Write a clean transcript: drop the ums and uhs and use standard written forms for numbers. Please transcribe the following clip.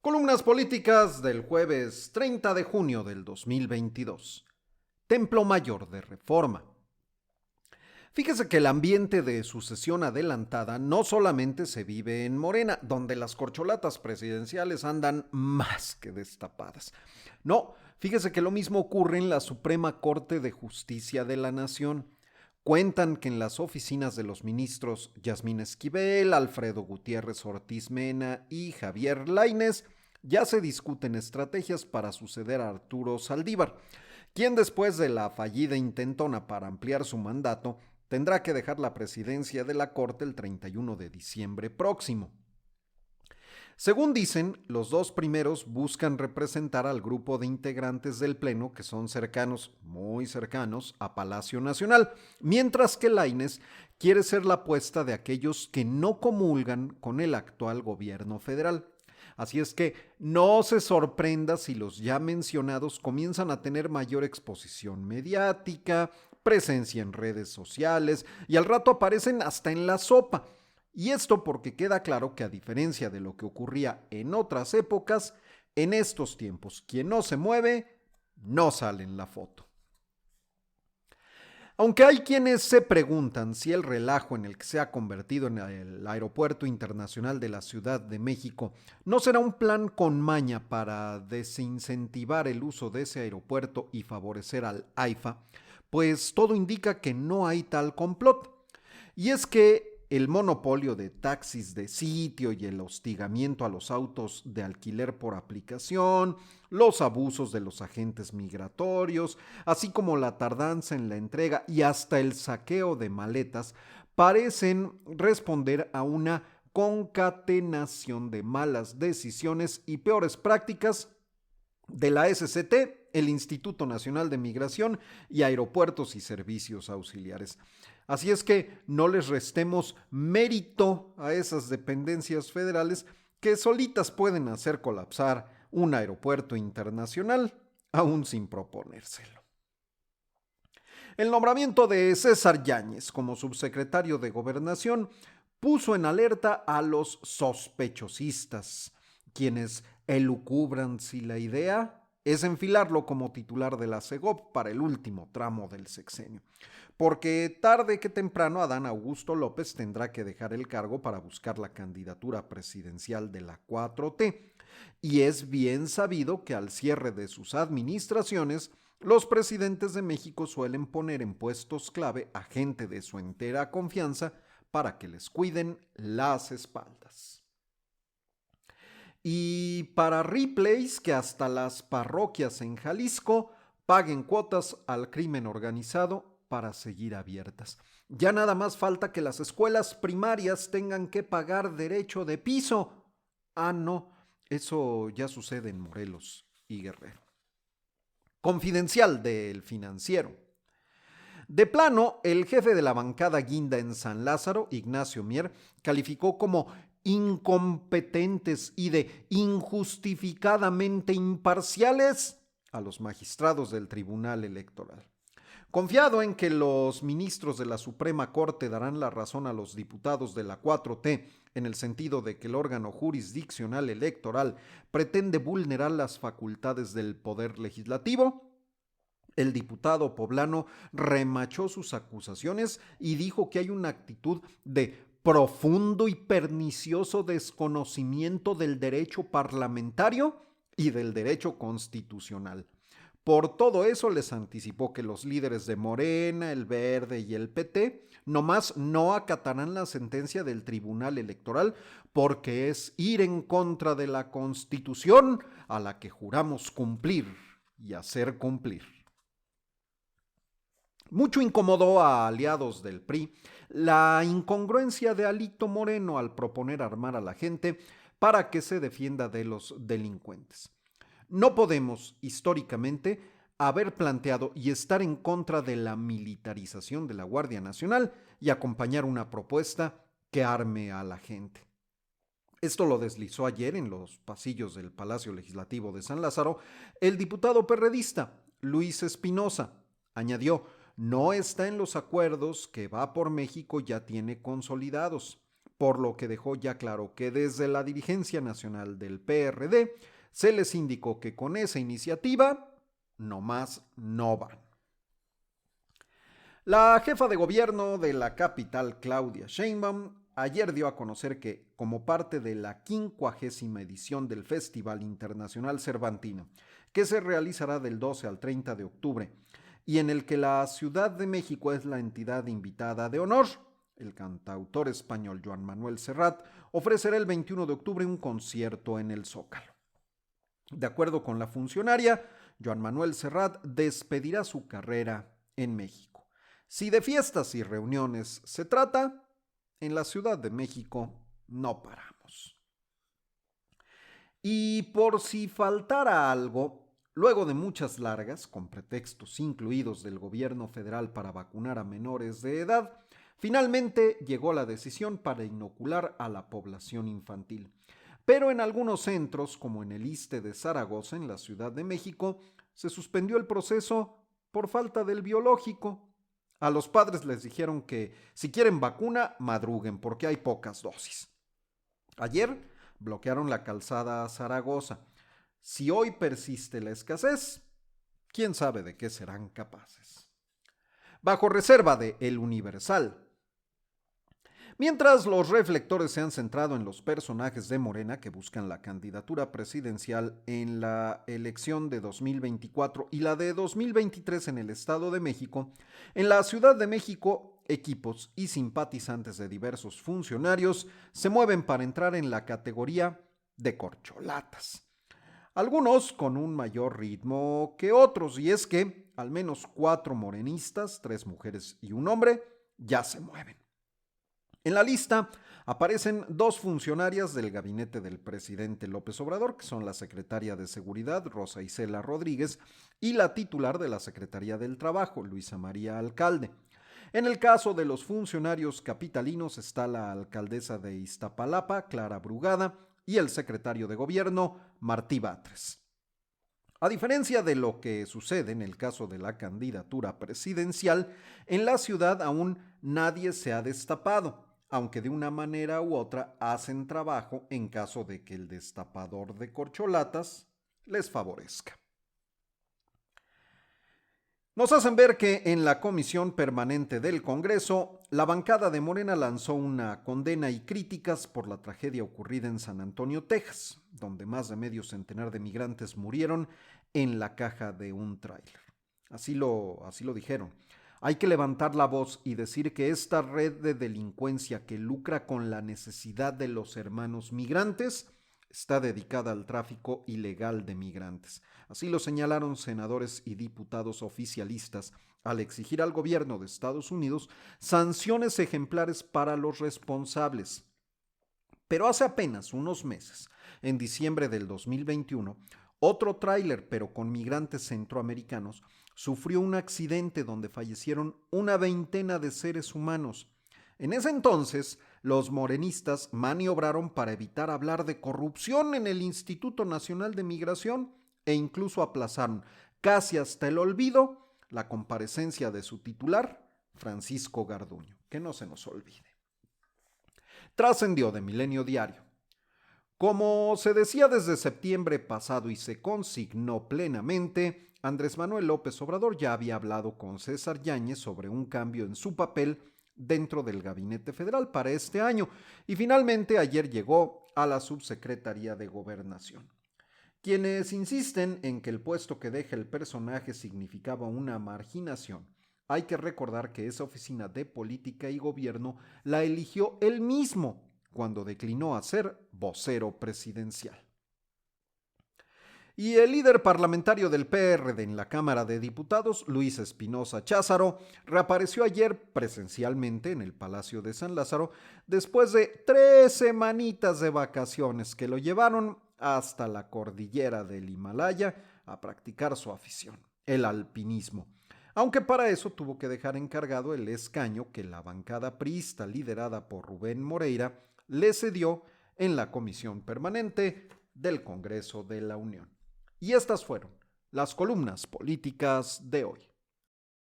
Columnas políticas del jueves 30 de junio del 2022. Templo Mayor de Reforma. Fíjese que el ambiente de sucesión adelantada no solamente se vive en Morena, donde las corcholatas presidenciales andan más que destapadas. No, fíjese que lo mismo ocurre en la Suprema Corte de Justicia de la Nación. Cuentan que en las oficinas de los ministros Yasmín Esquivel, Alfredo Gutiérrez Ortiz Mena y Javier Lainez ya se discuten estrategias para suceder a Arturo Saldívar, quien después de la fallida intentona para ampliar su mandato tendrá que dejar la presidencia de la Corte el 31 de diciembre próximo. Según dicen, los dos primeros buscan representar al grupo de integrantes del Pleno que son cercanos, muy cercanos, a Palacio Nacional, mientras que Lainez quiere ser la apuesta de aquellos que no comulgan con el actual gobierno federal. Así es que no se sorprenda si los ya mencionados comienzan a tener mayor exposición mediática, presencia en redes sociales y al rato aparecen hasta en la sopa. Y esto porque queda claro que a diferencia de lo que ocurría en otras épocas, en estos tiempos quien no se mueve no sale en la foto. Aunque hay quienes se preguntan si el relajo en el que se ha convertido en el Aeropuerto Internacional de la Ciudad de México no será un plan con maña para desincentivar el uso de ese aeropuerto y favorecer al AIFA, pues todo indica que no hay tal complot. Y es que el monopolio de taxis de sitio y el hostigamiento a los autos de alquiler por aplicación, los abusos de los agentes migratorios, así como la tardanza en la entrega y hasta el saqueo de maletas, parecen responder a una concatenación de malas decisiones y peores prácticas de la SCT, el Instituto Nacional de Migración y Aeropuertos y Servicios Auxiliares. Así es que no les restemos mérito a esas dependencias federales que solitas pueden hacer colapsar un aeropuerto internacional, aún sin proponérselo. El nombramiento de César Yáñez como subsecretario de Gobernación puso en alerta a los sospechosistas, quienes elucubran si la idea es enfilarlo como titular de la CEGOP para el último tramo del sexenio. Porque tarde que temprano Adán Augusto López tendrá que dejar el cargo para buscar la candidatura presidencial de la 4T. Y es bien sabido que al cierre de sus administraciones, los presidentes de México suelen poner en puestos clave a gente de su entera confianza para que les cuiden las espaldas. Y para replays que hasta las parroquias en Jalisco paguen cuotas al crimen organizado para seguir abiertas. Ya nada más falta que las escuelas primarias tengan que pagar derecho de piso. Ah, no, eso ya sucede en Morelos y Guerrero. Confidencial del Financiero. De plano, el jefe de la bancada guinda en San Lázaro, Ignacio Mier, calificó como incompetentes y de injustificadamente imparciales a los magistrados del Tribunal Electoral. Confiado en que los ministros de la Suprema Corte darán la razón a los diputados de la 4T en el sentido de que el órgano jurisdiccional electoral pretende vulnerar las facultades del Poder Legislativo, el diputado poblano remachó sus acusaciones y dijo que hay una actitud de profundo y pernicioso desconocimiento del derecho parlamentario y del derecho constitucional. Por todo eso les anticipó que los líderes de Morena, el Verde y el PT nomás no acatarán la sentencia del Tribunal Electoral porque es ir en contra de la Constitución a la que juramos cumplir y hacer cumplir. Mucho incomodó a aliados del PRI la incongruencia de Alito Moreno al proponer armar a la gente para que se defienda de los delincuentes. No podemos, históricamente, haber planteado y estar en contra de la militarización de la Guardia Nacional y acompañar una propuesta que arme a la gente. Esto lo deslizó ayer en los pasillos del Palacio Legislativo de San Lázaro el diputado perredista Luis Espinosa. Añadió, no está en los acuerdos que Va por México ya tiene consolidados, por lo que dejó ya claro que desde la dirigencia nacional del PRD se les indicó que con esa iniciativa nomás no van. La jefa de gobierno de la capital, Claudia Sheinbaum, ayer dio a conocer que, como parte de la 50ª edición del Festival Internacional Cervantino, que se realizará del 12 al 30 de octubre, y en el que la Ciudad de México es la entidad invitada de honor, el cantautor español Joan Manuel Serrat ofrecerá el 21 de octubre un concierto en el Zócalo. De acuerdo con la funcionaria, Joan Manuel Serrat despedirá su carrera en México. Si de fiestas y reuniones se trata, en la Ciudad de México no paramos. Y por si faltara algo, luego de muchas largas, con pretextos incluidos del gobierno federal para vacunar a menores de edad, finalmente llegó la decisión para inocular a la población infantil. Pero en algunos centros, como en el ISSSTE de Zaragoza, en la Ciudad de México, se suspendió el proceso por falta del biológico. A los padres les dijeron que si quieren vacuna, madruguen porque hay pocas dosis. Ayer bloquearon la calzada a Zaragoza. Si hoy persiste la escasez, quién sabe de qué serán capaces. Bajo reserva de El Universal. Mientras los reflectores se han centrado en los personajes de Morena que buscan la candidatura presidencial en la elección de 2024 y la de 2023 en el Estado de México, en la Ciudad de México, equipos y simpatizantes de diversos funcionarios se mueven para entrar en la categoría de corcholatas. Algunos con un mayor ritmo que otros, y es que al menos 4 morenistas, 3 mujeres y un hombre, ya se mueven. En la lista aparecen 2 funcionarias del gabinete del presidente López Obrador, que son la secretaria de Seguridad, Rosa Isela Rodríguez, y la titular de la Secretaría del Trabajo, Luisa María Alcalde. En el caso de los funcionarios capitalinos está la alcaldesa de Iztapalapa, Clara Brugada, y el secretario de Gobierno, Martí Batres. A diferencia de lo que sucede en el caso de la candidatura presidencial, en la ciudad aún nadie se ha destapado, aunque de una manera u otra hacen trabajo en caso de que el destapador de corcholatas les favorezca. Nos hacen ver que en la Comisión Permanente del Congreso, la bancada de Morena lanzó una condena y críticas por la tragedia ocurrida en San Antonio, Texas, donde más de medio centenar de migrantes murieron en la caja de un tráiler. Así lo dijeron. Hay que levantar la voz y decir que esta red de delincuencia que lucra con la necesidad de los hermanos migrantes está dedicada al tráfico ilegal de migrantes. Así lo señalaron senadores y diputados oficialistas al exigir al gobierno de Estados Unidos sanciones ejemplares para los responsables. Pero hace apenas unos meses, en diciembre del 2021, otro tráiler, pero con migrantes centroamericanos, sufrió un accidente donde fallecieron una veintena de seres humanos. En ese entonces, los morenistas maniobraron para evitar hablar de corrupción en el Instituto Nacional de Migración e incluso aplazaron, casi hasta el olvido, la comparecencia de su titular, Francisco Garduño. Que no se nos olvide. Trascendió de Milenio Diario. Como se decía desde septiembre pasado y se consignó plenamente, Andrés Manuel López Obrador ya había hablado con César Yáñez sobre un cambio en su papel dentro del Gabinete Federal para este año y finalmente ayer llegó a la Subsecretaría de Gobernación. Quienes insisten en que el puesto que deja el personaje significaba una marginación, hay que recordar que esa oficina de política y gobierno la eligió él mismo cuando declinó a ser vocero presidencial. Y el líder parlamentario del PRD en la Cámara de Diputados, Luis Espinosa Cházaro, reapareció ayer presencialmente en el Palacio de San Lázaro después de 3 semanitas de vacaciones que lo llevaron hasta la cordillera del Himalaya a practicar su afición, el alpinismo. Aunque para eso tuvo que dejar encargado el escaño que la bancada priista liderada por Rubén Moreira le cedió en la Comisión Permanente del Congreso de la Unión. Y estas fueron las columnas políticas de hoy.